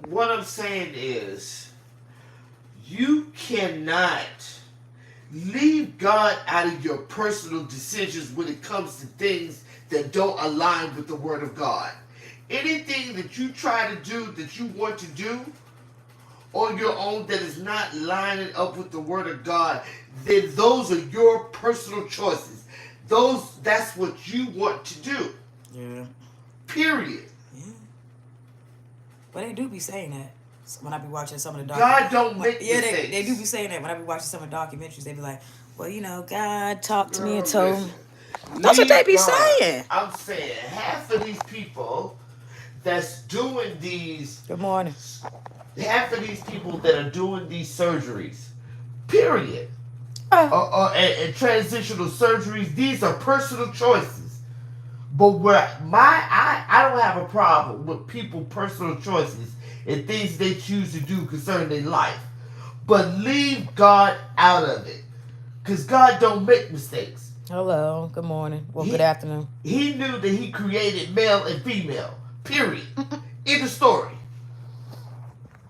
what I'm saying is, you cannot leave God out of your personal decisions when it comes to things that don't align with the Word of God. Anything that you try to do that you want to do on your own that is not lining up with the Word of God, then those are your personal choices. That's what you want to do. Yeah. Period. Yeah. But they do be saying that. When I be watching some of the God don't documentaries. make Yeah, they do be mistakes. saying that. When I be watching some of the documentaries, they be like, well, God talked to me and Girl, told listen. me. That's what they Leave be God. saying. I'm saying half of these people that's doing these, Good morning. half of these people that are doing these surgeries, period, Uh, and transitional surgeries, these are personal choices. But where I don't have a problem with people personal choices and things they choose to do concerning their life. But leave God out of it. Because God don't make mistakes. hello. Good morning. Well, good He afternoon. he knew that he created male and female. Period. In the story.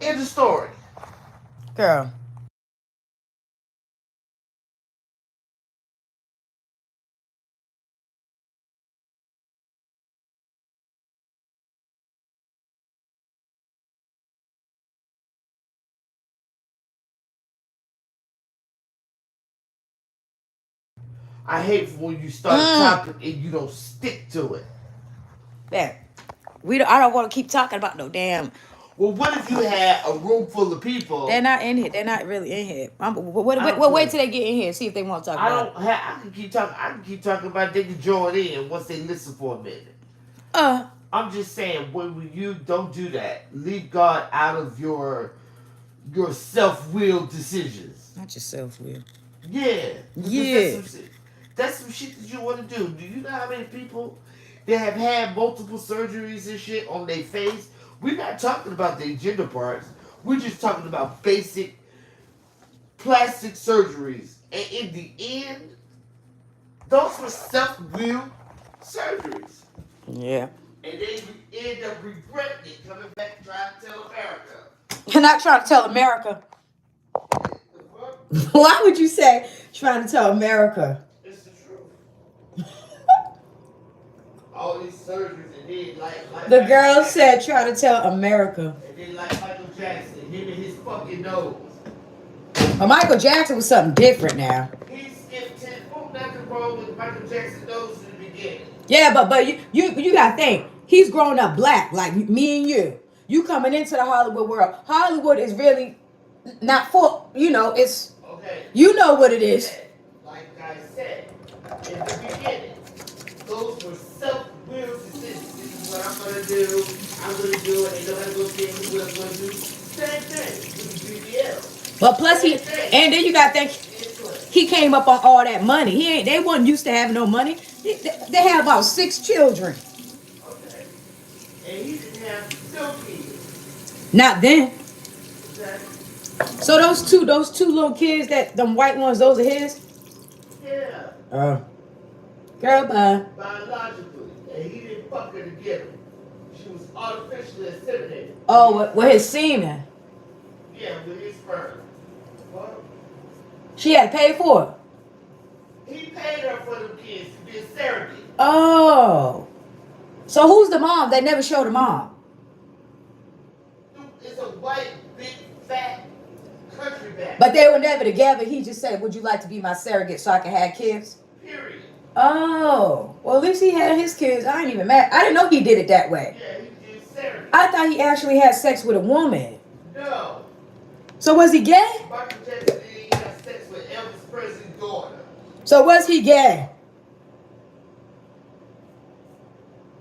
In the story. Girl. I hate when you start a Mm. topic and you don't stick to it. That. I don't want to keep talking about no damn. Well, what if you had a room full of They're people? not in here. They're not really in here. I don't Wait care. till they get in here. See if they want to talk I about it. don't. I can keep talking. I can keep talking about. They can join in once they listen for a minute. Uh, I'm just saying, when you don't do that, leave God out of your self-willed decisions. not yourself, Will. Yeah, because Yeah. that's some shit that you want to do. Do you know how many people that have had multiple surgeries and shit on their face? We're not talking about their gender parts. We're just talking about basic plastic surgeries. And in the end, those were self-willed surgeries. Yeah. And they end up regretting it, coming back trying to tell America. You're not trying to tell America. The fuck? Why would you say trying to tell America? It's the truth. All these surgeries and then like The Michael girl Jackson. said try to tell America. And then like Michael Jackson, him and his fucking nose. But Michael Jackson was something different now. He skipped 10. Oh, nothing wrong with Michael Jackson's nose in the beginning. Yeah, but you gotta think. He's grown up black, like me and you. You coming into the Hollywood world. Hollywood is really not for it's Okay, you know what it is. like I said in the beginning, those were self-willed decisions. This is what I'm gonna do. I'm gonna do it. Ain't nobody gonna tell me what I'm gonna do. Same thing with the BBL. But plus Same he thing. and then you gotta think he came up on all that money. They wasn't used to having no money. They had about 6 children. Okay. And he didn't have no kids. Not then. Okay. So those two little kids that them white ones, those are his? Yeah. Oh. Girl, bye. Biologically. And he didn't fuck her to get her. She was artificially inseminated. Oh, with his semen. Yeah, with his sperm. Well, She had to pay for it. he paid her for them kids to be a surrogate. Oh. So who's the mom? They never showed the mom. It's a white, big, fat country bag. But they were never together. He just said, would you like to be my surrogate so I can have kids? Period. Oh. Well, at least he had his kids. I ain't even mad. I didn't know he did it that way. Yeah, he did surrogate. I thought he actually had sex with a woman. No. So was he gay? Michael Jackson didn't have sex with Elvis Presley's daughter. So was he gay?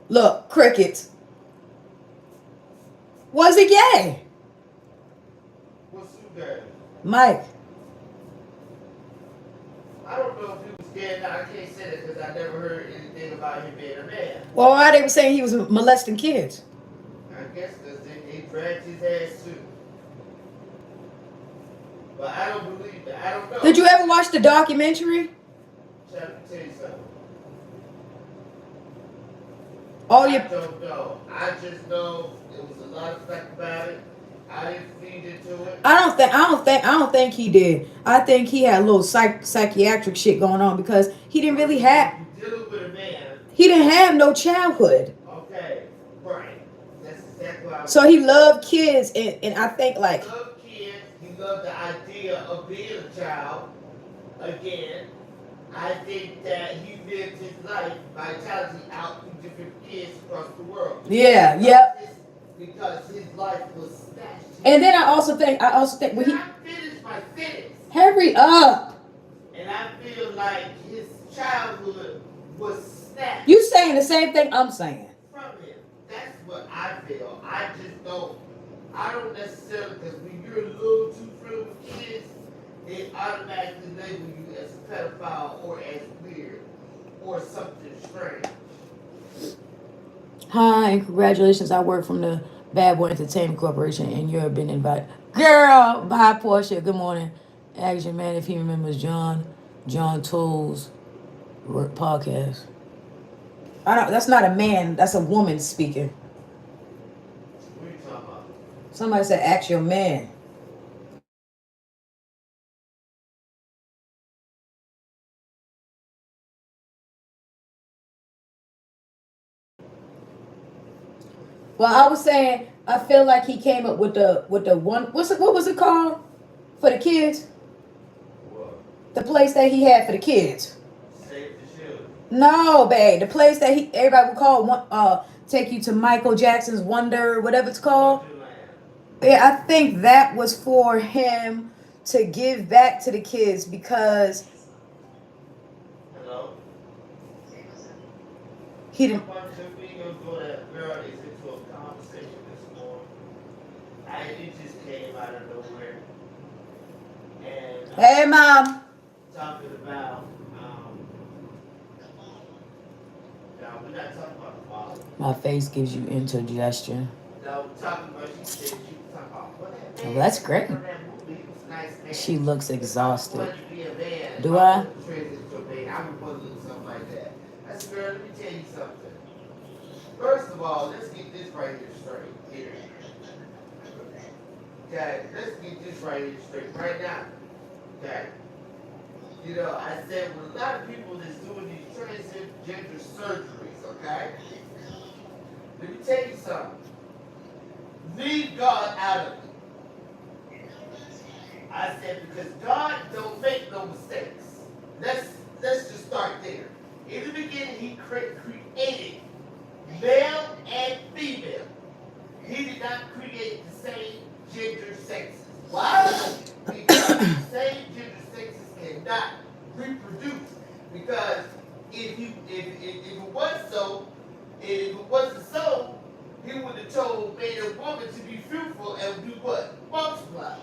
Look, crickets. Was he gay? What's who gay? Mike. I don't know if he was gay or not. I can't say that because I never heard anything about him being a man. Well, why they were saying he was molesting kids? I guess because they dragged his ass too. But I don't believe that. I don't know. Did you ever watch the documentary? Tell you something. Oh, I you. don't know. I just know there was a lot of fact about it. I didn't feed into it. I don't think he did. I think he had a little psychiatric shit going on because he didn't really have. You're dealing with a man. He didn't have no childhood. Okay, right. That's exactly what I was. So he loved kids, and I think like He loved kids. He loved the idea of being a child. Again, I think that he lived his life vitality out to different kids across the world. yeah, yep. Because his life was snatched. And then I also think when he I finished my sentence. hurry up. And I feel like his childhood was snatched. You saying the same thing I'm saying. From him. That's what I feel. I just don't. I don't necessarily, because when you're a little too friendly with kids, they automatically label you as a pedophile or as weird or something strange. Hi, congratulations. I work from the Bad Boy Entertainment Corporation and you have been invited. Girl, bye Portia. Good morning. Action man, if he remembers John Toll's podcast. I don't that's not a man, that's a woman speaking. What are you talking about? Somebody said ask your man. Well, I was saying I feel like he came up with the one what was it called for the kids? What? The place that he had for the kids. Save the children. No, babe. The place that everybody would call take you to Michael Jackson's Wonder, whatever it's called. Yeah, I think that was for him to give back to the kids because Hello? he didn't. It just came out of nowhere. And Hey, mom. talking about, no, we're not talking about the father. My face gives you indigestion. No, we're talking about, she said she was talking about, what that Oh, man, that's great. that movie, he was a nice man. She looks exhausted. Wanted to be a man. Do I? Transition to a man. I would want to look something like that. I said, girl, let me tell you something. First of all, let's get this right here straight. Here. Okay, let's get this right here straight right now. Okay. You know, I said with a lot of people that's doing these transgender surgeries, okay? Let me tell you something. Leave God out of it. I said because God don't make no mistakes. Let's just start there. In the beginning, He created male and female. He did not create the same gender sexes. Why? Because the same gender sexes cannot reproduce. Because if it wasn't so, He would have told man and woman to be fruitful and do what? Multiply.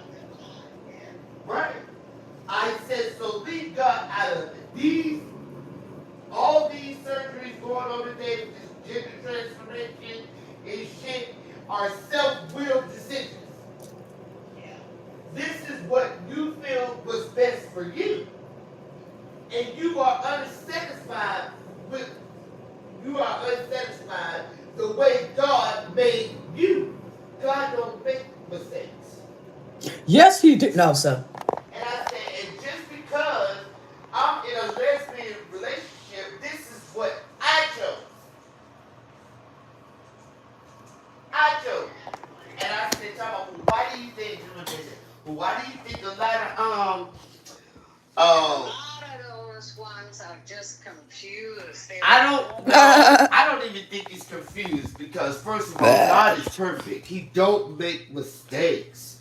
Right? I said so. Leave God out of it. All these surgeries going on today with this gender transformation and shit are self-willed decisions. This is what you feel was best for you. And you are unsatisfied the way God made you. God don't make mistakes. Yes, he did. No, sir. And I said, and just because I'm in a lesbian relationship, this is what I chose. And I said, well, why do you think you this? Well, why do you think a lot of a lot of those ones are just confused. I don't even think he's confused because first of all, God is perfect. He don't make mistakes.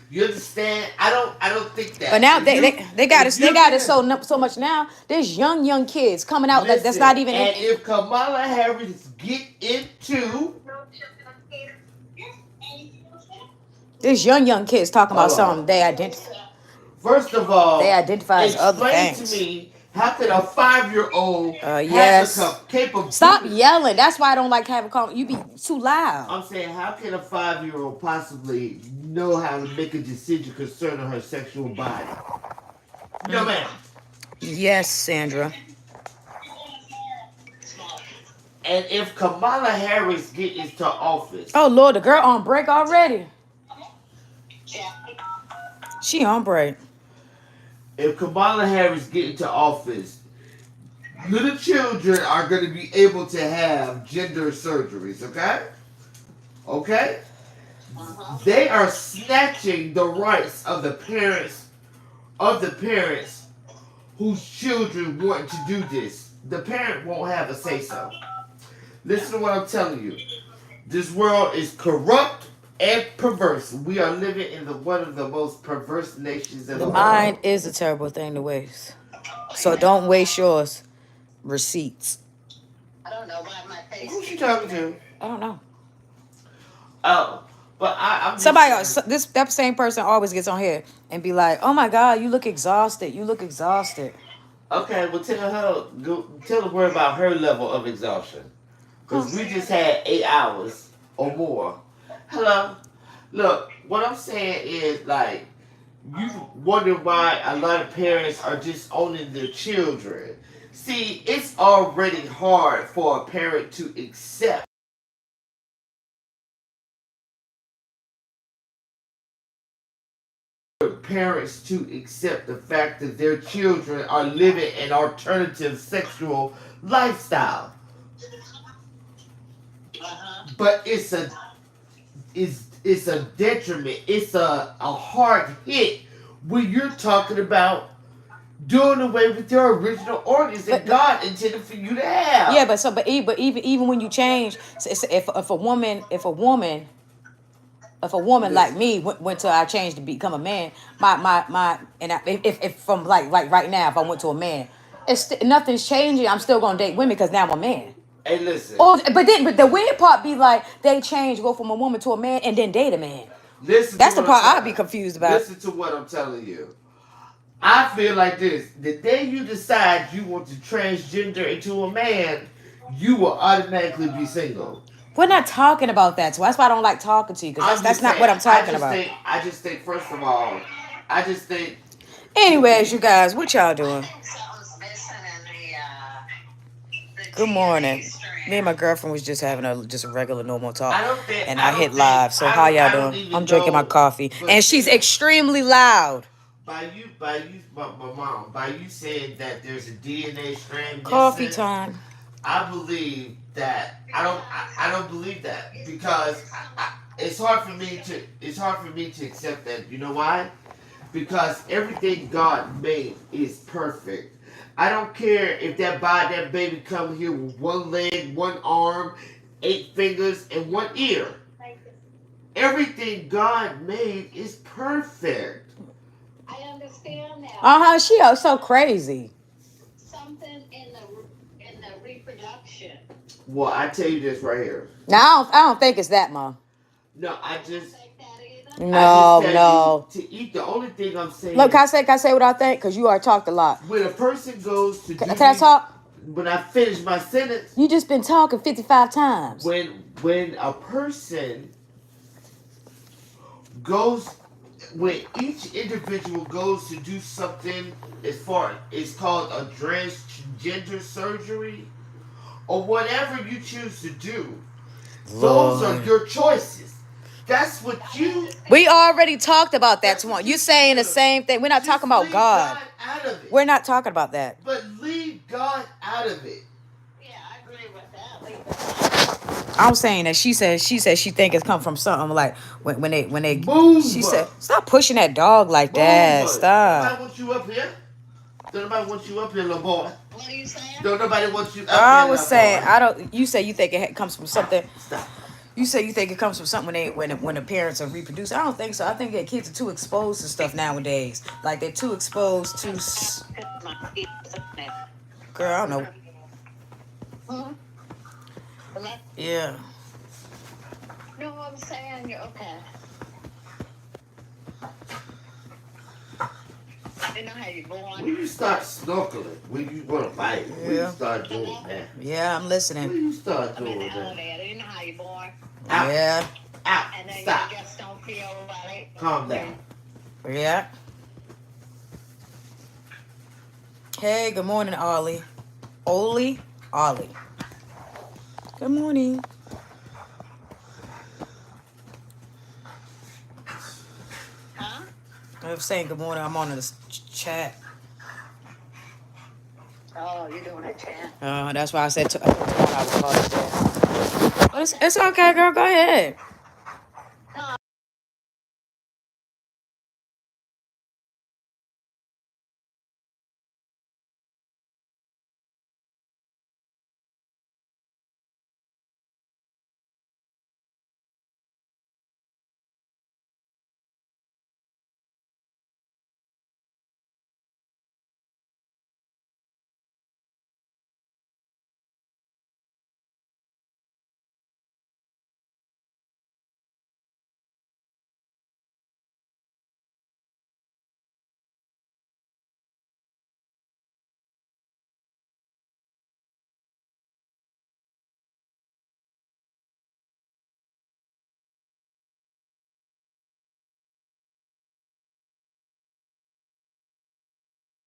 You understand? I don't think that. But now they got it so much now. There's young kids coming out like that's not even. And if Kamala Harris get into, there's young kids talking about something they identify. First of all, they identify as other things. Explain to me, how could a 5-year-old yes. have the capability? Stop yelling. That's why I don't like having conversation. You be too loud. I'm saying, how can a 5-year-old possibly know how to make a decision concerning her sexual body? No, ma'am. Yes, Sandra. And if Kamala Harris get into office, oh Lord, the girl on break already. She on break. If Kamala Harris get into office, little children are going to be able to have gender surgeries. Okay, okay. They are snatching the rights of the parents whose children want to do this. The parent won't have a say so. Listen to what I'm telling you. This world is corrupt and perverse. We are living in one of the most perverse nations in The the mind world. is a terrible thing to waste. So don't waste yours. Receipts. I don't know why my face. Who's she talking to? I don't know. Oh, but I'm Somebody just else, saying. that same person always gets on here and be like, "Oh my God, you look exhausted. You look exhausted." Okay, well tell the word about her level of exhaustion. Huh. Because we just had 8 hours or more. Hello? Look, what I'm saying is, like, you wonder why a lot of parents are just owning their children. See, it's already hard for a parent to accept parents to accept the fact that their children are living an alternative sexual lifestyle. But it's a detriment. It's a hard hit when you're talking about doing away with your original organs that But God intended for you to have. yeah, but even when you change, if a woman like Listen, me went to I changed to become a man, my and if from like right now, if I went to a man, nothing's changing. I'm still gonna date women because now I'm a man. hey, listen, Oh, but the weird part be like they change, go from a woman to a man, and then date a man. listen to That's the what I'm part I'd be telling. confused about. Listen to what I'm telling you. I feel like this: the day you decide you want to transgender into a man, you will automatically be single. We're not talking about that, so that's why I don't like talking to you because I'm that's just not saying. what I'm talking about. I just think. First of all, I just think to Anyways, you be. guys, what y'all I doing? think something's missing in the Good DNA morning. Me and my strand. girlfriend was just having a regular normal talk, I don't think. and I I hit don't think. live. So how y'all I don't doing? I'm even drinking my know. coffee, But and she's see, extremely loud. my mom, by you saying that there's a DNA strand Coffee missing, time. I believe that I don't believe that because it's hard for me to accept that. You know why? Because everything God made is perfect. I don't care if that baby come here with one leg, one arm, 8 fingers, and one ear. Everything God made is perfect. I understand that, Uh huh. but She is so crazy. something in the reproduction. Well, I tell you this right here. Now I don't think it's that, Mom. No, You don't think that either? I just No, tell you no. to eat. The only thing I'm Look, saying, can I say what I think? Because you already talked a lot. when a person goes to do Can I these, talk? when I finish my sentence, You just been talking 55 times. when a person goes, when each individual goes to do something, as far it's called a transgender surgery or whatever you choose to do, those are Lord. your choices. That's what I you. We understand. already talked about that That's what tomorrow. You you should saying the do. same thing. We're not talking Just about leave God. God out of it. We're not talking about that. But leave God out of it. Yeah, I agree with that. Leave it alone. I'm saying that she think it's come from something like when they she Move. said stop pushing that dog like that. Move. Don't Stop. nobody want you up here. Don't nobody want you up here, little boy. What are you saying? Don't nobody want you up I here, was little saying boy. I don't. You say you think comes from something. Stop. You say you think it comes from something when the parents are reproducing. I don't think so. I think that kids are too exposed to stuff nowadays. Like they're too exposed to. Girl, I don't know. Hmm? Hello? Yeah. No, I'm saying you're okay. You know how you're born? When you start snorkeling, when you want to bite, when you Yeah. start doing that, Yeah, I'm when listening. you start I'm in doing the that, elevator. You know how you're born? out, Yeah. out, And then stop, you just don't feel right. calm down. Yeah. Hey, good morning, Ollie. Ollie. Good morning. Huh? of saying good morning. I'm on the chat. Oh, you're doing a chant. That's why I said I was calling that. But it's okay, girl. Go ahead.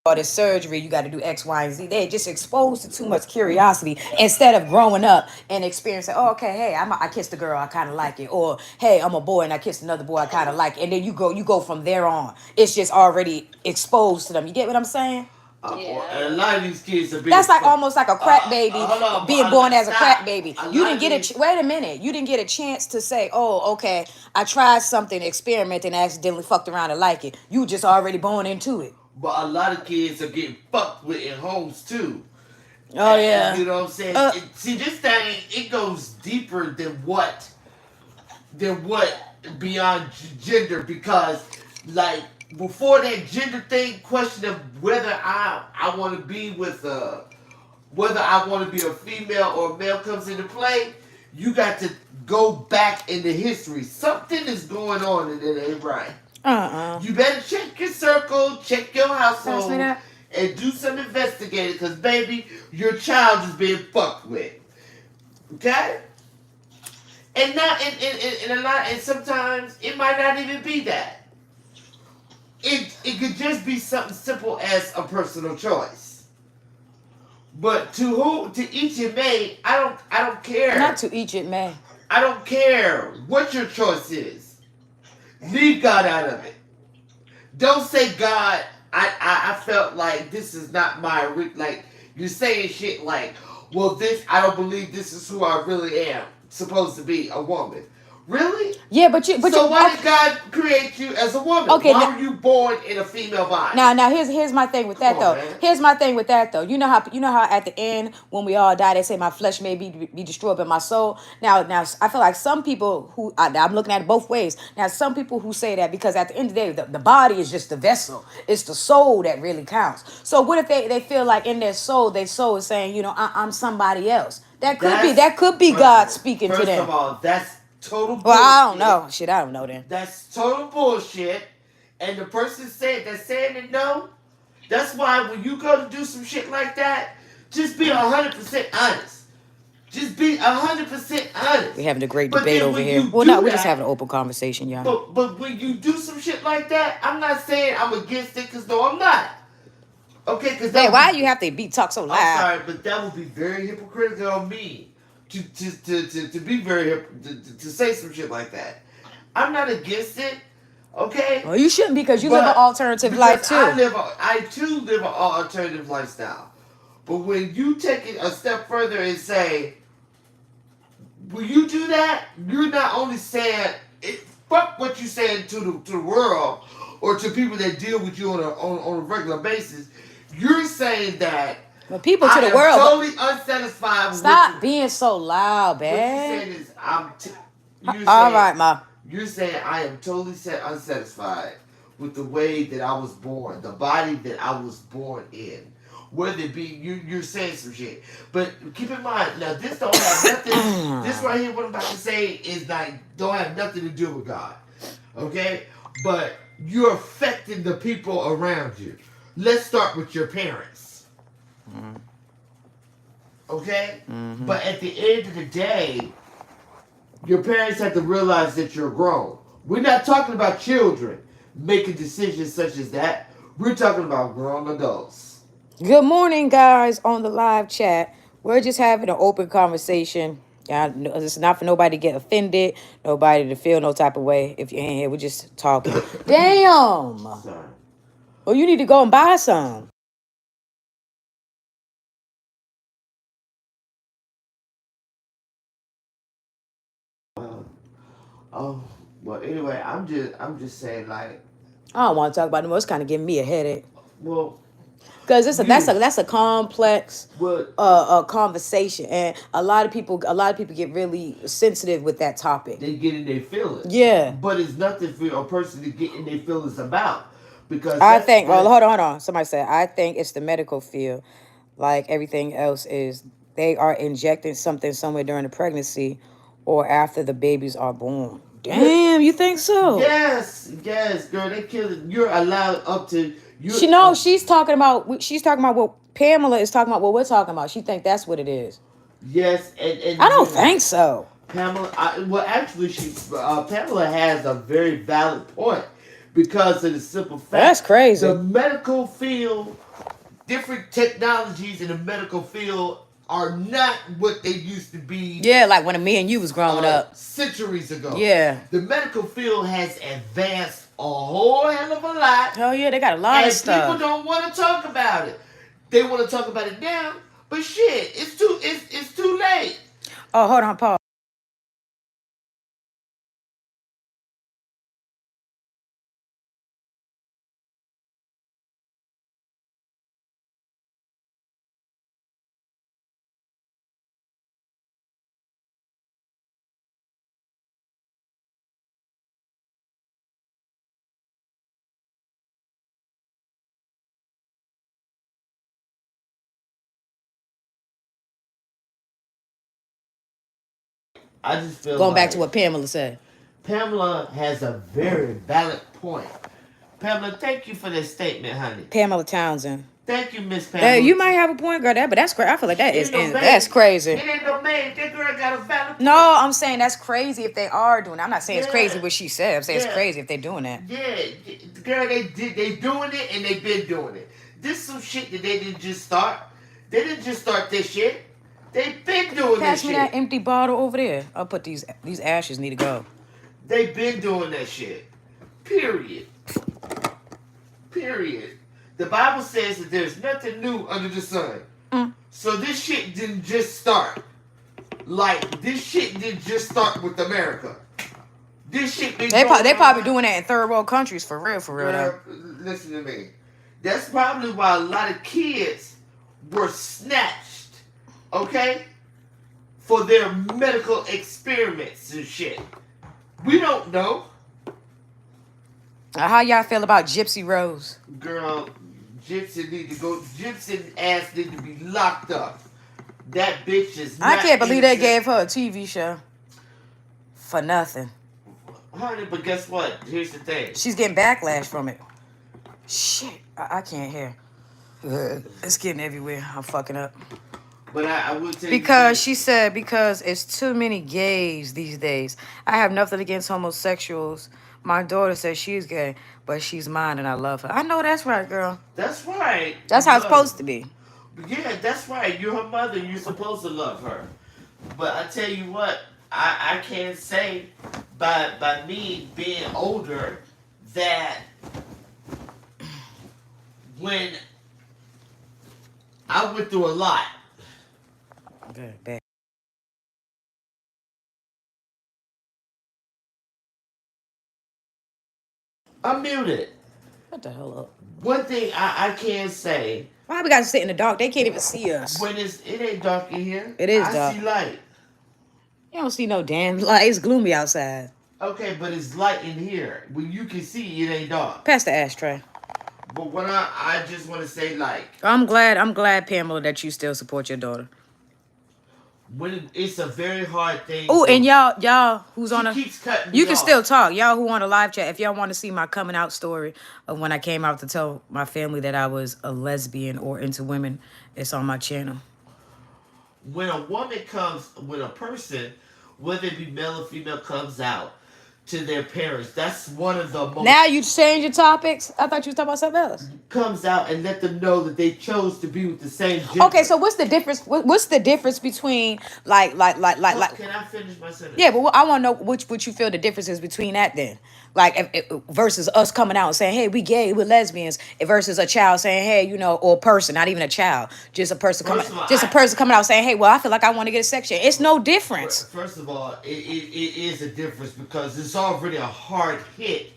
All this surgery, you got to do X, Y, and Z. They're just exposed to too much curiosity instead of growing up and experiencing. Oh, okay, hey, I kissed a girl, I kind of like it, or hey, I'm a boy and I kissed another boy, I kind of like it, and then you go from there on. It's just already exposed to them. You get what I'm saying? And a lot of these kids are being. That's like almost like a crack baby being born as a crack baby. You didn't get wait a minute. You didn't get a chance to say, oh, okay, I tried something, experimented, and accidentally fucked around and like it. You just already born into it. But a lot of kids are getting fucked with in homes too. Oh yeah. You know what I'm saying? See, this thing, it goes deeper than what beyond gender, because like before that gender thing, question of whether I want to be with whether I want to be a female or a male comes into play, you got to go back into history. Something is going on and it ain't right. You better check your circle, check your household, and do some investigating, because baby, your child is being fucked with. Okay? And not and a lot, and sometimes it might not even be that. It could just be something simple as a personal choice. But to each it may, I don't care. Not to each it may. I don't care what your choice is. Leave God out of it. Don't say, God, I felt like this is not my, like, you're saying shit like, well, I don't believe this is who I really am, supposed to be, a woman. Really? Yeah, but why did God create you as a woman? Okay, why were you born in a female body? Now here's my thing with that though. Here's my thing with that though. You know how at the end when we all die, they say my flesh may be destroyed, but my soul. Now I feel like some people who I'm looking at it both ways. Now some people who say that because at the end of the day, the body is just the vessel. It's the soul that really counts. So what if they feel like in their soul is saying, you know, I'm somebody else. That could be God speaking to them. First of all, that's total bullshit. Well, I don't know. Shit, I don't know then. That's total bullshit. And the person saying it, no. That's why when you go to do some shit like that, just be 100% honest. Just be 100% honest. We're having a great debate over here. Well, no, we're just having an open conversation, y'all. But when you do some shit like that, I'm not saying I'm against it, because no, I'm not. Okay, because why do you have to talk so loud? I'm sorry, but that would be very hypocritical on me. To be very to say some shit like that. I'm not against it, okay? Well, you shouldn't, because you live an alternative life too. I too live an alternative lifestyle. But when you take it a step further and say, when you do that, you're not only saying fuck what you saying to the world or to people that deal with you on a regular basis. You're saying that. But people to the world totally unsatisfied. Stop being so loud, man. What you're saying is all right, Ma. You're saying I am totally unsatisfied with the way that I was born, the body that I was born in. Whether it be you're saying some shit, but keep in mind now this don't have nothing. This right here, what I'm about to say is don't have nothing to do with God, okay? But you're affecting the people around you. Let's start with your parents. Okay? Mm-hmm. But at the end of the day, your parents have to realize that you're grown. We're not talking about children making decisions such as that. We're talking about grown adults. Good morning, guys, on the live chat. We're just having an open conversation. Yeah, it's not for nobody to get offended, nobody to feel no type of way. If you ain't here, we're just talking. Damn. Sorry. Well, you need to go and buy some. Oh, well. Anyway, I'm just saying, like, I don't want to talk about it anymore. It's kind of giving me a headache. well, Because you, that's a complex what conversation, and a lot of people get really sensitive with that topic. they get in their feelings. Yeah. But it's nothing for a person to get in their feelings about, because I that's think. Well, that. hold on. Somebody said I think it's the medical field, like everything else is. They are injecting something somewhere during the pregnancy, or after the babies are born. Damn, you think so? Yes, yes, girl. They kill it. You're allowed up to you. She's talking about. She's talking about what Pamela is talking about. What we're talking about. She think that's what it is. Yes, and I don't think so. Pamela. Well, actually, Pamela has a very valid point, because of the simple fact That's crazy. the medical field, different technologies in the medical field are not what they used to be. Yeah, like when me and you was growing up. Centuries ago. Yeah. The medical field has advanced a whole hell of a lot. Oh yeah, they got a lot of And people stuff. don't want to talk about it. They want to talk about it now, but shit, it's too late. Oh, hold on, Paul. I just feel Going like back to what Pamela said. Pamela has a very valid point. Pamela, thank you for that statement, honey. Pamela Townsend. Thank you, Miss Pamela. You might have a point, girl. But that's crazy. I feel like that's crazy. It ain't no man. That girl got a valid point. No, I'm saying that's crazy if they are doing it. I'm not saying it's crazy what she said. I'm saying it's crazy if they're doing that. Yeah, girl, they doing it, and they've been doing it. This is some shit that they didn't just start. They didn't just start this shit. They've been doing Pass this me shit. that empty bottle over there. I'll put these ashes need to go. They've been doing that shit. Period. Period. The Bible says that there's nothing new under the sun. So this shit didn't just start. Like, this shit didn't just start with America. This shit been They probably doing that in third world countries for real. Girl, listen to me. That's probably why a lot of kids were snatched, okay, for their medical experiments and shit. We don't know. How y'all feel about Gypsy Rose? Girl, Gypsy ass need to be locked up. That bitch is not I can't believe they innocent. gave her a TV show for nothing. Honey, but guess what? Here's the thing. She's getting backlash from it. Shit, I can't hear. It's getting everywhere. I'm fucking up. But I will tell you. Because she said, because it's too many gays these days. I have nothing against homosexuals. My daughter says she's gay, but she's mine and I love her. I know that's right, girl. That's right. That's how it's supposed to be. Yeah, that's right. You're her mother. You're supposed to love her. But I tell you what, I can't say by me being older that when I went through a lot. Good, bad. I'm muted. What the hell up? One thing I can say. Why we got to sit in the dark? They can't even see us. When it ain't dark in here. It is I dark. see light. You don't see no damn light. It's gloomy outside. Okay, but it's light in here. When you can see, it ain't dark. Pass the ashtray. But what I just want to say, like, I'm glad, Pamela, that you still support your daughter. when it's a very hard thing. Oh, and y'all who's on keeps cutting you me can off. still talk. Y'all who on the live chat, if y'all want to see my coming out story of when I came out to tell my family that I was a lesbian or into women, it's on my channel. When a person, whether it be male or female, comes out to their parents. That's one of the most Now you change your topics. I thought you was talking about something else. comes out and let them know that they chose to be with the same gender. Okay, so what's the difference? What's the difference between like? Can I finish my sentence? Yeah, but I want to know what you feel the difference is between that then, like versus us coming out and saying, "Hey, we gay, we're lesbians," versus a child saying, "Hey, you know," or a person, not even a child, just a person coming, First of all, just a person coming out saying, "Hey, well, I feel like I want to get a section." It's no difference. First of all, it is a difference because it's already a hard hit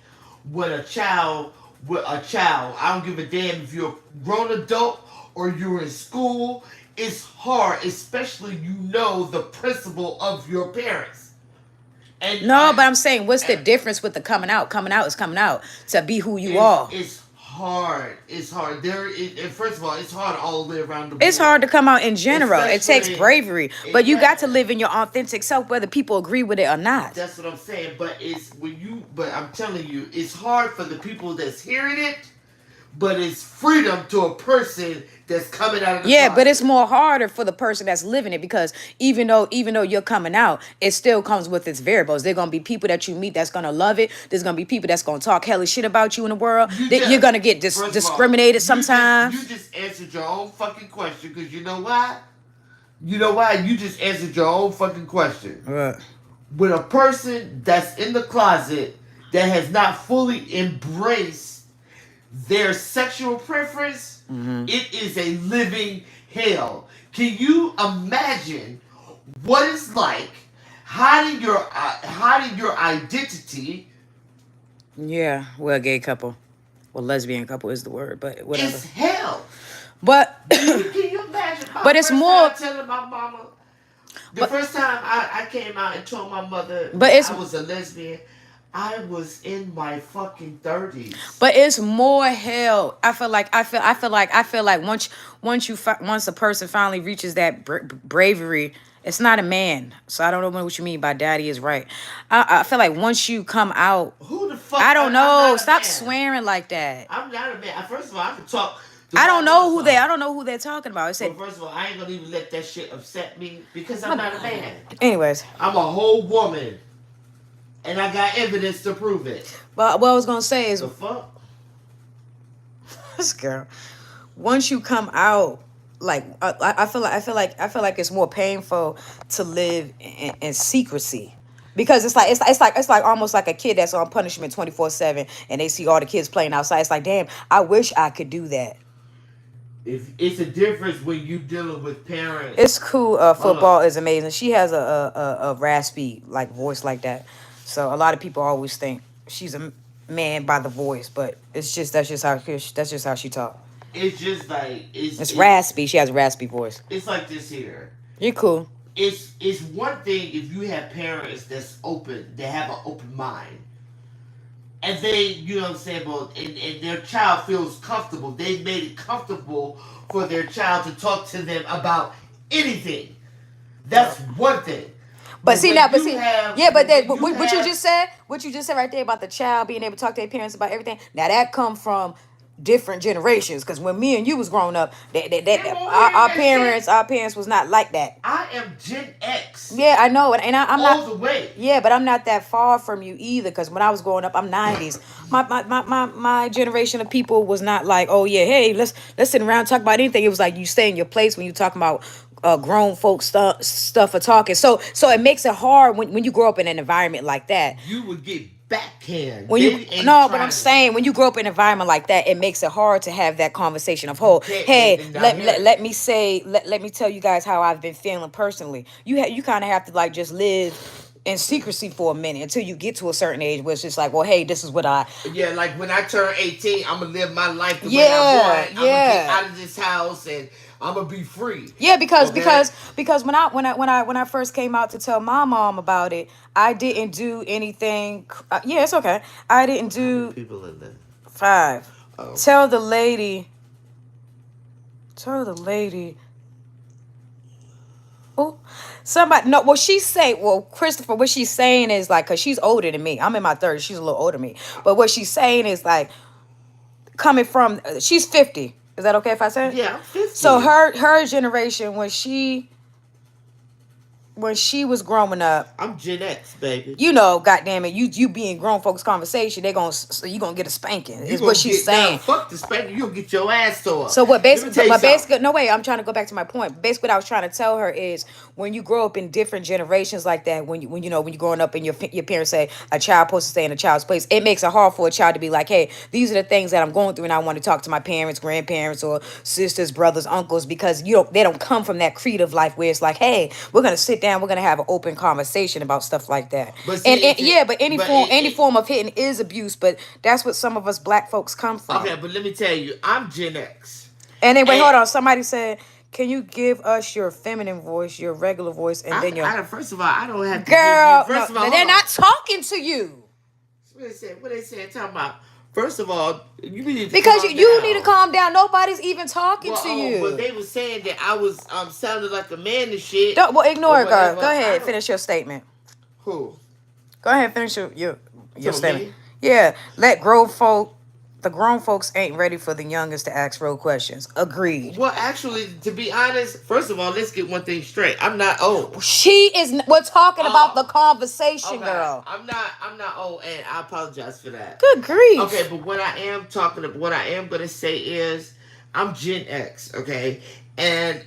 when a child with a child. I don't give a damn if you're a grown adult or you're in school. It's hard, especially you know the principle of your parents. And No, but I'm saying, what's the difference with the coming out? Coming out is coming out to be who you are. It's hard. It's hard. And first of all, it's hard all the way around the board. It's hard to come out in general. It takes Especially- bravery, but you got to live in your authentic self, whether people agree with it or not. That's what I'm saying. But it's when you. But I'm telling you, it's hard for the people that's hearing it. But it's freedom to a person that's coming out of the Yeah, closet. but it's more harder for the person that's living it because even though you're coming out, it still comes with its variables. There're gonna be people that you meet that's gonna love it. There's gonna be people that's gonna talk hellish shit about you in the world. You're gonna get First of all, discriminated sometimes. You just answered your own fucking question because you know why? You know why? You just answered your own fucking question. Right. With a person that's in the closet that has not fully embraced their sexual preference, it is a living hell. Can you imagine what it's like hiding your identity? Yeah, well, gay couple, well, lesbian couple is the word, but whatever. It's hell. But Can you imagine? But it's more- Telling my mama. The first time I came out and told my mother But it's- I was a lesbian, I was in my fucking 30s. But it's more hell. I feel like once a person finally reaches that bravery, it's not a man. So I don't know what you mean by daddy is right. I feel like once you come out, Who the fuck? I don't I'm know. not a Stop man. swearing like that. I'm not a man. First of all, I can talk. to I my don't know mother. I don't know who they're talking about. It said, Well, first of all, I ain't gonna even let that shit upset me because I'm not a man. anyways. I'm a whole woman, and I got evidence to prove it. But what I was gonna say is, The fuck? this girl, once you come out, like I feel like it's more painful to live in secrecy. Because it's like almost like a kid that's on punishment 24/7 and they see all the kids playing outside. It's like, damn, I wish I could do that. If it's a difference when you dealing with parents. It's cool. Football is amazing. She has a raspy like voice like that. So a lot of people always think she's a man by the voice, but that's just how she talk. It's just like It's raspy. She has a raspy voice. It's like this here. You're cool. It's one thing if you have parents that's open, they have an open mind. And they, you know what I'm saying, but and their child feels comfortable. They've made it comfortable for their child to talk to them about anything. That's one thing. But see when now, but you see, have- yeah, but when what you you have- just said, right there about the child being able to talk to their parents about everything. Now that come from different generations. Because when me and you was growing up, our parents was not like that. I am Gen X. Yeah, I know, and I'm all not. the way. Yeah, but I'm not that far from you either. Because when I was growing up, I'm 90s. My generation of people was not like, oh yeah, hey, let's sit around and talk about anything. It was like you stay in your place when you talking about grown folk stuff or talking. So it makes it hard when you grow up in an environment like that. You would get backhand. But I'm saying when you grow up in an environment like that, it makes it hard to have that conversation of let me tell you guys how I've been feeling personally. You kind of have to like just live in secrecy for a minute until you get to a certain age where it's just like, well, hey, this is what like when I turn 18, I'm gonna live my life the way Yeah, I want. I'm gonna yeah. get out of this house and I'm gonna be free. Yeah, because Okay? when I first came out to tell my mom about it, I didn't do anything. Yeah, it's okay. I didn't do People in there. 5. Oh. Tell the lady. Oh, somebody. No, well, Christopher, what she's saying is like, cause she's older than me. I'm in my 30s. She's a little older than me. But what she's saying is like, coming from, she's 50. Is that okay if I say it? Yeah, I'm 50. So her generation, when she when she was growing up, I'm Gen X, baby. you know, goddamn it, you being grown folks conversation, you gonna get a spanking. You Is what gonna she's get down. saying. Fuck the spanking. You gonna get your ass tore up. So what Let me tell basically, you but something. basically, no way. I'm trying to go back to my point. Basically, what I was trying to tell her is when you grow up in different generations like that, when you're growing up and your parents say a child supposed to stay in a child's place, it makes it hard for a child to be like, hey, these are the things that I'm going through, and I want to talk to my parents, grandparents, or sisters, brothers, uncles, because they don't come from that creed of life where it's like, hey, we're gonna sit down, we're gonna have an open conversation about stuff like that. But see, But any form of hitting is abuse, but that's what some of us black folks come from. okay, but let me tell you, I'm Gen X. And then wait, And hold on. Somebody said, "Can you give us your feminine voice, your regular voice, and then your first of all, I don't have to girl?" give you. First No, of all, they're not talking to you What they said? What they said? Talking about. First of all, you need to because calm you need to down. calm down. Nobody's even talking Well, to but you. they were saying that I was sounding like a man and shit Don't well or ignore it, girl. whatever. Go I ahead, don't. finish your statement. Who? Go ahead, finish your To statement. me? Yeah, the grown folks ain't ready for the youngest to ask real questions. Agreed. Well, actually, to be honest, first of all, let's get one thing straight. I'm not old. We're talking about the Oh, conversation, okay. girl. I'm not. I'm not old, and I apologize for that. Good Okay, grief. but what I am gonna say is, I'm Gen X. Okay, and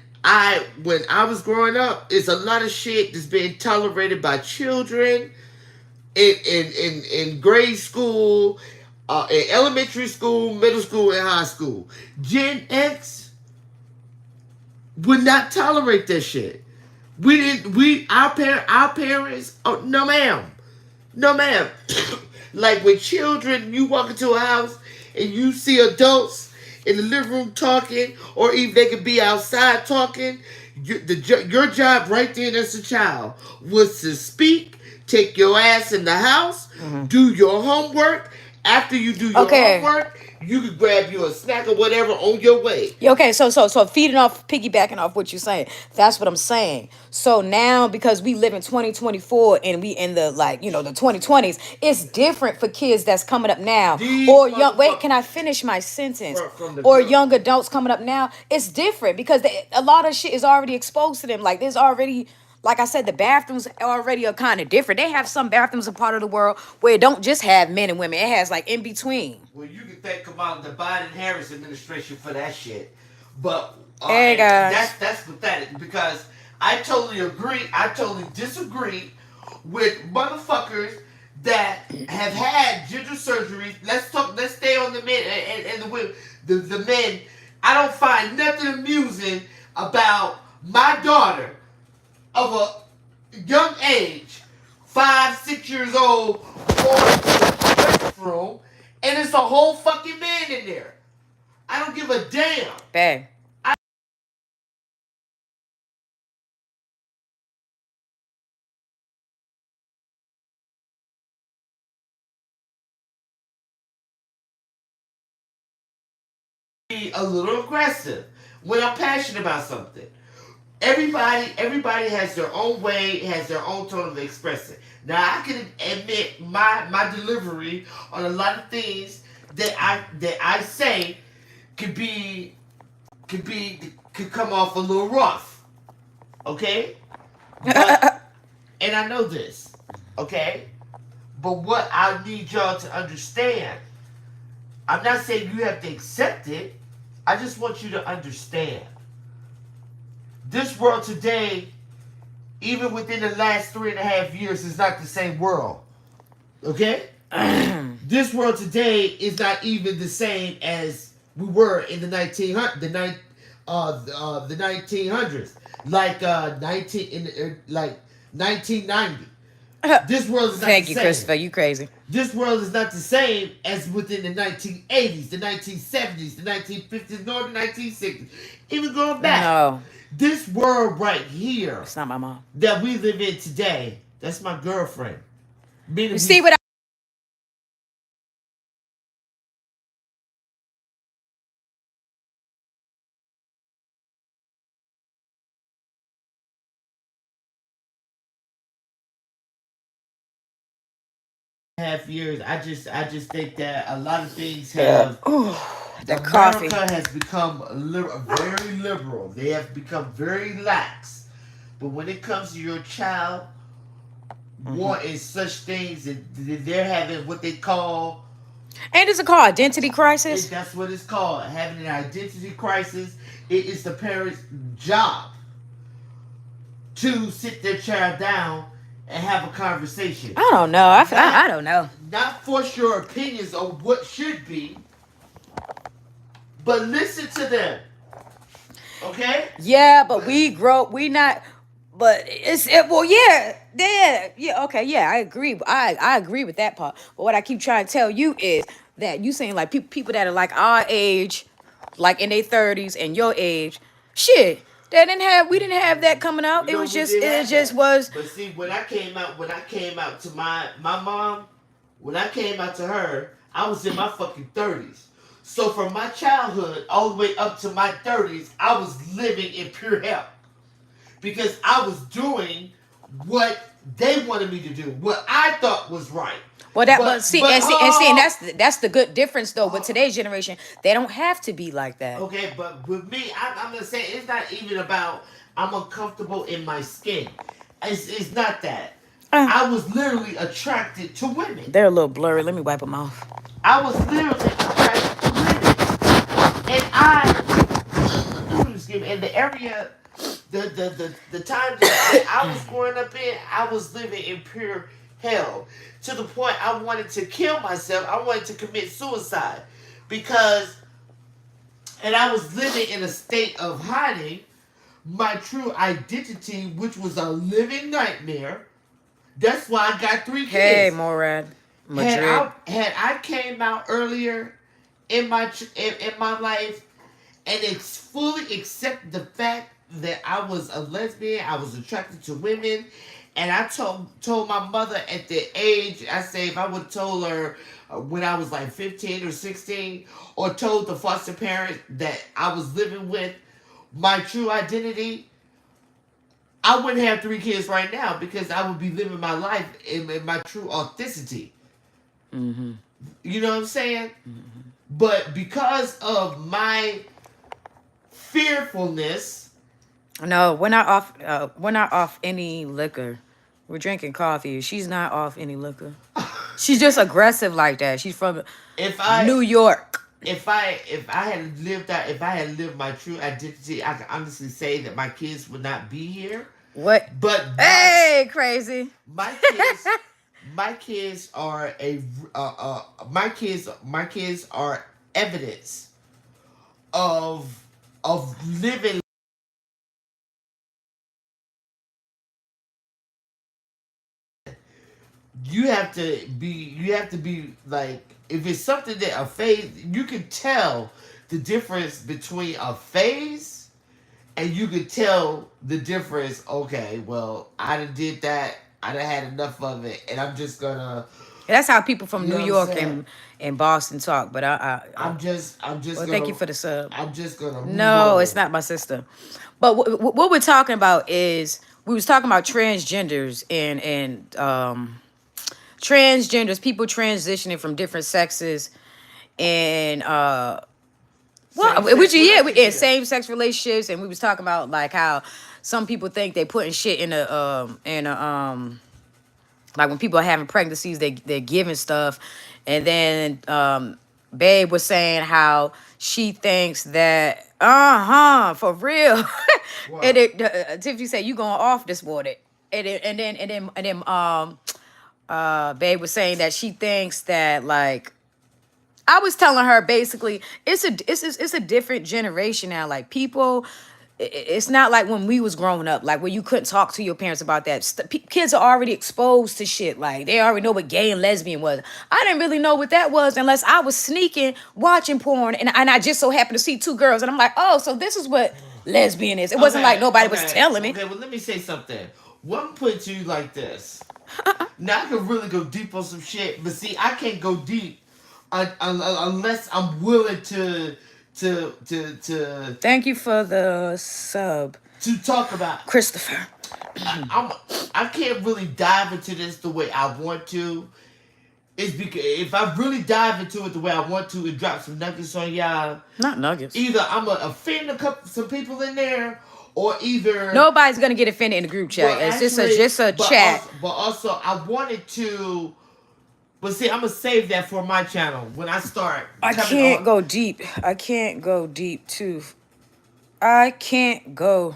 when I was growing up, it's a lot of shit that's being tolerated by children in grade school, in elementary school, middle school, and high school. Gen X would not tolerate that shit. We didn't. Our parents. Oh no, ma'am. No, ma'am. Like when children, you walk into a house and you see adults in the living room talking, or even they could be outside talking. Your job right then as a child was to speak, take your ass in the house, do your homework. After you do your Okay. homework, you can grab you a snack or whatever on your way. Yeah, okay, so piggybacking off what you're saying. That's what I'm saying. So now because we live in 2024 and we in the the 2020s, it's different for kids that's coming up now These or young. Wait, can motherfuckers I finish my sentence? from the Or girl. young adults coming up now, it's different because a lot of shit is already exposed to them. Like there's already. Like I said, the bathrooms already are kind of different. They have some bathrooms in part of the world where it don't just have men and women. It has like in between. Well, you can thank about the Biden Harris administration for that shit, but Hey guys. that's pathetic because I totally agree. I totally disagree with motherfuckers that have had gender surgeries. Let's talk. Let's stay on the men and the women. The men. I don't find nothing amusing about my daughter of a young age, 5, 6 years old, going to the restroom, and it's a whole fucking man in there. I don't give a damn. Babe. Be a little aggressive when I'm passionate about something. Everybody has their own way, has their own tone of expressing. Now I can admit my delivery on a lot of things that I say could be could come off a little rough. Okay? But and I know this, okay? But what I need y'all to understand, I'm not saying you have to accept it. I just want you to understand. This world today, even within the last 3.5 years, is not the same world. Okay? This world today is not even the same as we were in the 1900s, like 1990. This world is not Thank the you, same. Christopher. You crazy. This world is not the same as within the 1980s, the 1970s, the 1950s, nor the 1960s. Even going back. No, This world right here it's not my mom. that we live in today, that's my girlfriend. You see what half years. I just think that a lot of things have. the coffee. America has become very liberal. They have become very lax But when it comes to your child Mm-hmm. wanting such things, and they're having what they call, And it's a called identity crisis. that's what it's called, having an identity crisis. It is the parent's job to sit their child down and have a conversation. I don't know. Not I don't know. not force your opinions on what should be, but listen to them. Okay? Yeah, but But we grow. We not. But well, yeah. Okay, yeah, I agree. I agree with that part. But what I keep trying to tell you is that you saying like people that are like our age, like in their 30s and your age, shit. We didn't have that coming out. It no, was we just did it have just that. was. But see, when I came out to my mom, when I came out to her, I was in my fucking 30s. So from my childhood all the way up to my 30s, I was living in pure hell because I was doing what they wanted me to do, what I thought was right. Well, that but But see but and oh, that's the good difference though. With today's generation, they don't have to be like that. okay, but with me, I'm gonna say it's not even about I'm uncomfortable in my skin. It's not that. Uh, I was literally attracted to women. they're a little blurry. Let me wipe them off. I was literally attracted to women, and excuse me, in the area, the time that I was growing up in, I was living in pure hell to the point I wanted to kill myself. I wanted to commit suicide because, and I was living in a state of hiding my true identity, which was a living nightmare. That's why I got three Hey, kids. Morad, Had Madrid. I came out earlier in my life and it's fully accept the fact that I was a lesbian, I was attracted to women, and I told my mother at the age, I say if I would have told her when I was like 15 or 16, or told the foster parent that I was living with my true identity, I wouldn't have three kids right now because I would be living my life in my true authenticity. Mm-hmm. You know what I'm saying? But because of my fearfulness, No, we're not off. We're not off any liquor. We're drinking coffee. She's not off any liquor. She's just aggressive like that. She's from if New I York. if I had lived my true identity, I can honestly say that my kids would not be here. What? But Hey, crazy. my kids my kids are my kids are evidence of living. You have to be like, if it's something that a phase, you can tell the difference between a phase, and you can tell the difference. Okay, well, I done did that, I done had enough of it, and I'm just gonna, That's how people from you New know what I'm York saying, and Boston talk. But I'm just well, thank gonna you for the sub. I'm just gonna move No, it's on. not my sister. But what we're talking about is we was talking about transgenders and transgenders, people transitioning from different sexes and well, Same sex we in relationship. same sex relationships, and we was talking about like how some people think they putting shit in a like when people are having pregnancies, they're giving stuff, and then Babe was saying how she thinks that for real, and What? Tiffany said you going off this morning, and then Babe was saying that she thinks that like I was telling her basically it's a different generation now. Like people, it's not like when we was growing up, like where you couldn't talk to your parents about that. Kids are already exposed to shit. Like they already know what gay and lesbian was. I didn't really know what that was unless I was sneaking watching porn, and I just so happened to see two girls, and I'm like, oh, so this is what lesbian is. It wasn't like nobody was telling me. Okay. Well, let me say something. One put to you like this. Now I can really go deep on some shit, but see, I can't go deep unless I'm willing Thank you for the sub, to talk about. Christopher. I'm I can't really dive into this the way I want to. It's because if I really dive into it the way I want to and drop some nuggets on y'all, Not nuggets. either I'm gonna offend some people in there, or either Nobody's gonna get offended in the group chat. well, It's actually, just a chat. but also I wanted to, but see, I'm gonna save that for my channel when I start. I can't go deep. I can't go deep too. I can't go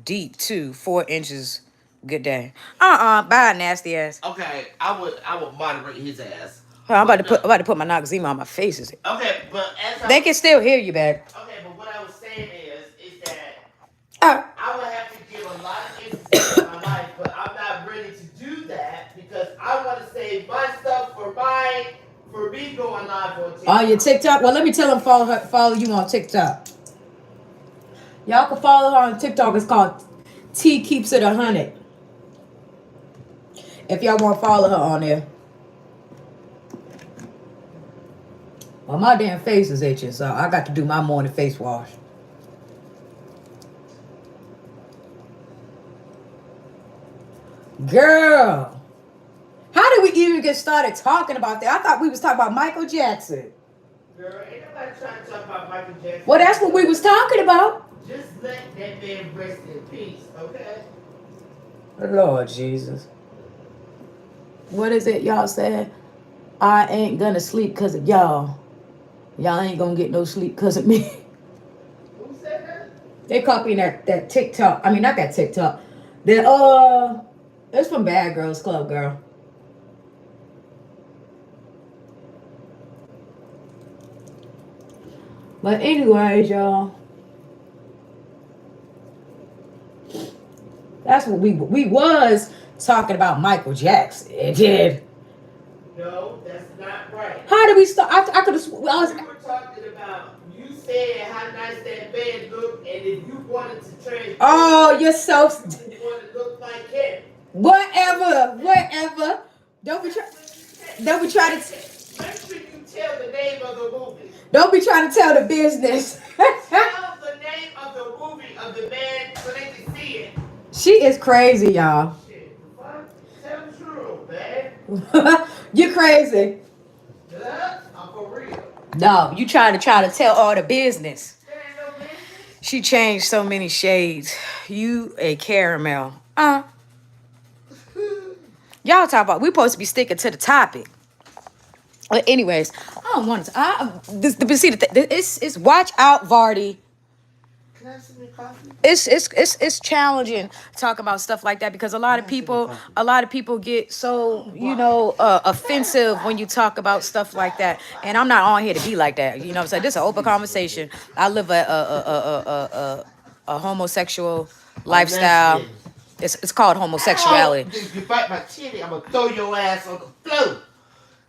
deep too. 4 inches. Good day. Bye, nasty ass. Okay, I would moderate his ass. I'm about to put my Noxzema on my face. Okay, but they can still hear you, babe. Okay, but what I was saying is that Uh, I would have to give a lot of instances in my life, but I'm not ready to do that because I want to save my stuff for me going live on TikTok. on your TikTok? Well, let me tell them follow you on TikTok. Y'all can follow her on TikTok. It's called T Keeps It 100. If y'all want to follow her on there. Well, my damn face is itching, so I got to do my morning face wash. Girl, how did we even get started talking about that? I thought we was talking about Michael Jackson. Girl, ain't nobody trying to talk about Michael Jackson. Well, that's what we was talking about. Just let that man rest in peace, okay? Lord Jesus. What is it y'all said? I ain't gonna sleep because of y'all. Y'all ain't gonna get no sleep because of me. Who said that? They copying that TikTok. I mean, not that TikTok. It's from Bad Girls Club, girl. But anyways, y'all. That's what we was talking about Michael Jackson. It did. No, that's not right. How did we start? I could have. We were talking about, you said how nice that man looked, and if you wanted to transform, oh, you're so. You want to look like him. Whatever. Don't be trying to. Make sure you tell the name of the movie. Don't be trying to tell the business. Tell the name of the movie of the man so they can see it. She is crazy, y'all. Shit, what? Tell the truth, man. You're crazy. I'm for real. No, you try to tell all the business. There ain't no business. She changed so many shades. You a caramel. Y'all talk about we supposed to be sticking to the topic. But anyways, I don't want to. It's watch out, Vardy. Can I have some coffee? It's challenging talking about stuff like that because a lot of people get so offensive when you talk about stuff like that, and I'm not on here to be like that. You know what I'm saying? This is an open conversation. I live a homosexual lifestyle. It's called homosexuality. If you bite my titty, I'm gonna throw your ass on the floor.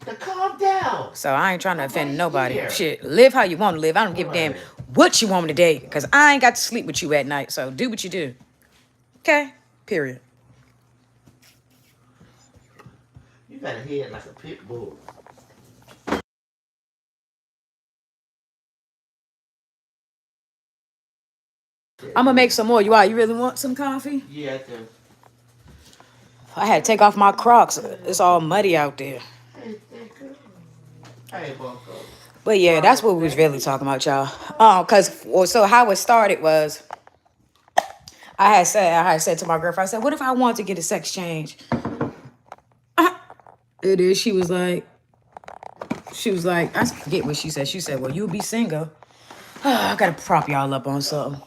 Now calm down. So I ain't trying to offend nobody. Shit, live how you want to live. I don't give a damn what you want me to date, because I ain't got to sleep with you at night. So do what you do. Okay? Period. You got a head like a pit bull. I'm gonna make some more. You really want some coffee? Yeah, I do. I had to take off my Crocs. It's all muddy out there. Hey, Bunko. But yeah, that's what we was really talking about, y'all. So how it started was, I had said to my girlfriend, I said, what if I want to get a sex change? It is. She was like, I forget what she said. She said, well, you'll be single. I gotta prop y'all up on something.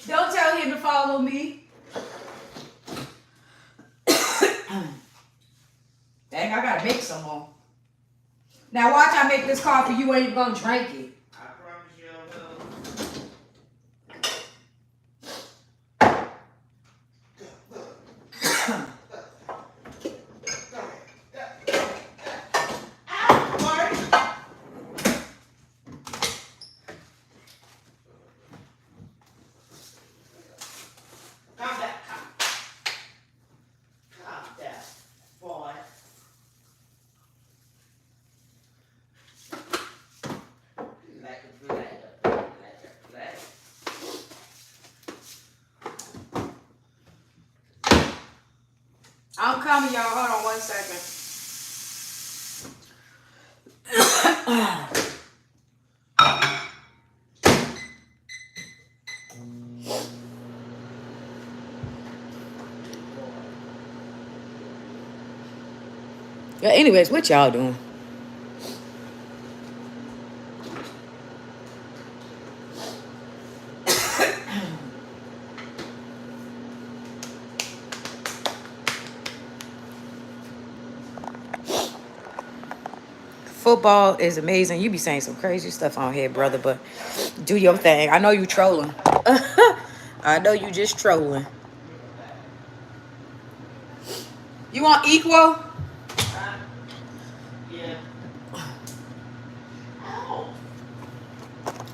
Don't tell him to follow me. Dang, I gotta make some more. Now watch I make this coffee, you ain't even gonna drink it. I promise you I'm coming, y'all. Hold on 1 second. Yeah, anyways, what y'all doing? Football is amazing. You be saying some crazy stuff on here, brother, but do your thing. I know you trolling. I know you just trolling. You want equal? Yeah. Ow.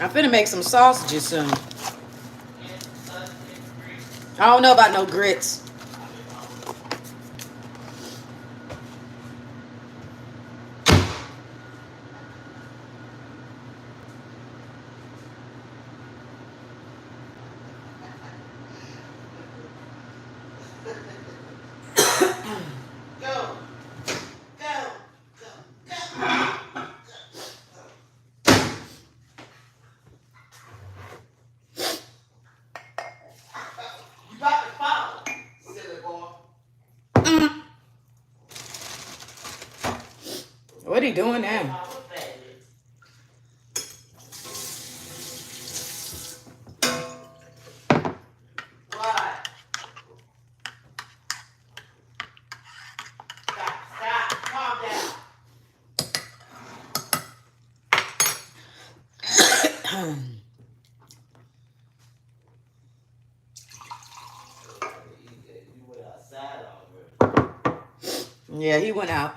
I'm finna make some sausages soon. And such and great. I don't know about no grits. Go. Go. Go. Go. You about to fall, silly boy. What are you doing now? What? Stop. Calm down. You went outside already. Yeah, he went out.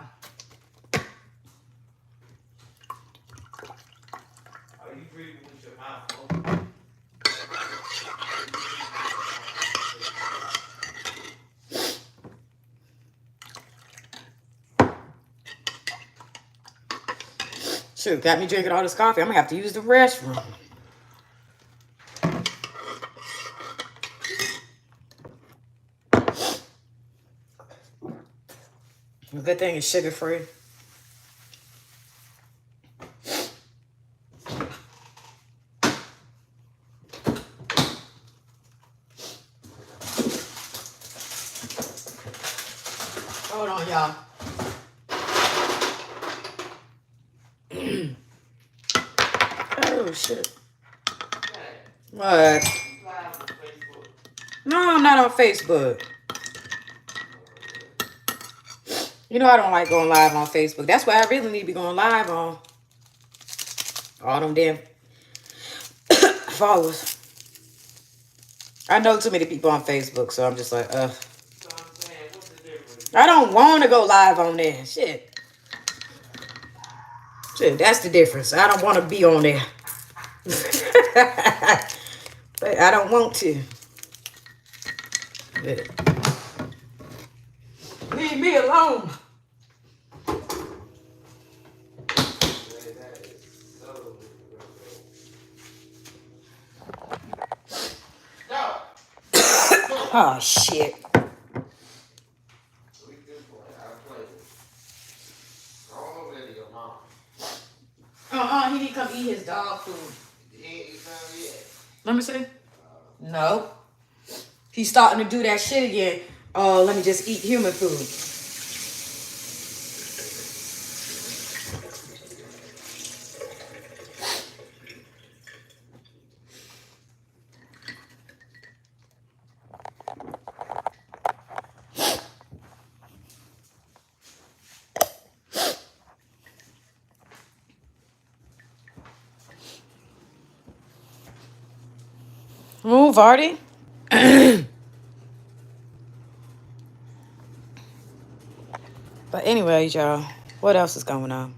Are you breathing with your mouth open? Shoot, got me drinking all this coffee. I'm gonna have to use the restroom. The good thing is sugar free. Hold on, y'all. Oh shit. What? No, I'm not on Facebook. You know I don't like going live on Facebook. That's why I really need to be going live on all them damn followers. I know too many people on Facebook, so I'm just like, I don't want to go live on there. Shit, that's the difference. I don't want to be on there. But I don't want to. But leave me alone. Oh shit. He need to come eat his dog food. Let me see. No. He's starting to do that shit again. Let me just eat human food. Move, Artie. But anyways, y'all, what else is going on?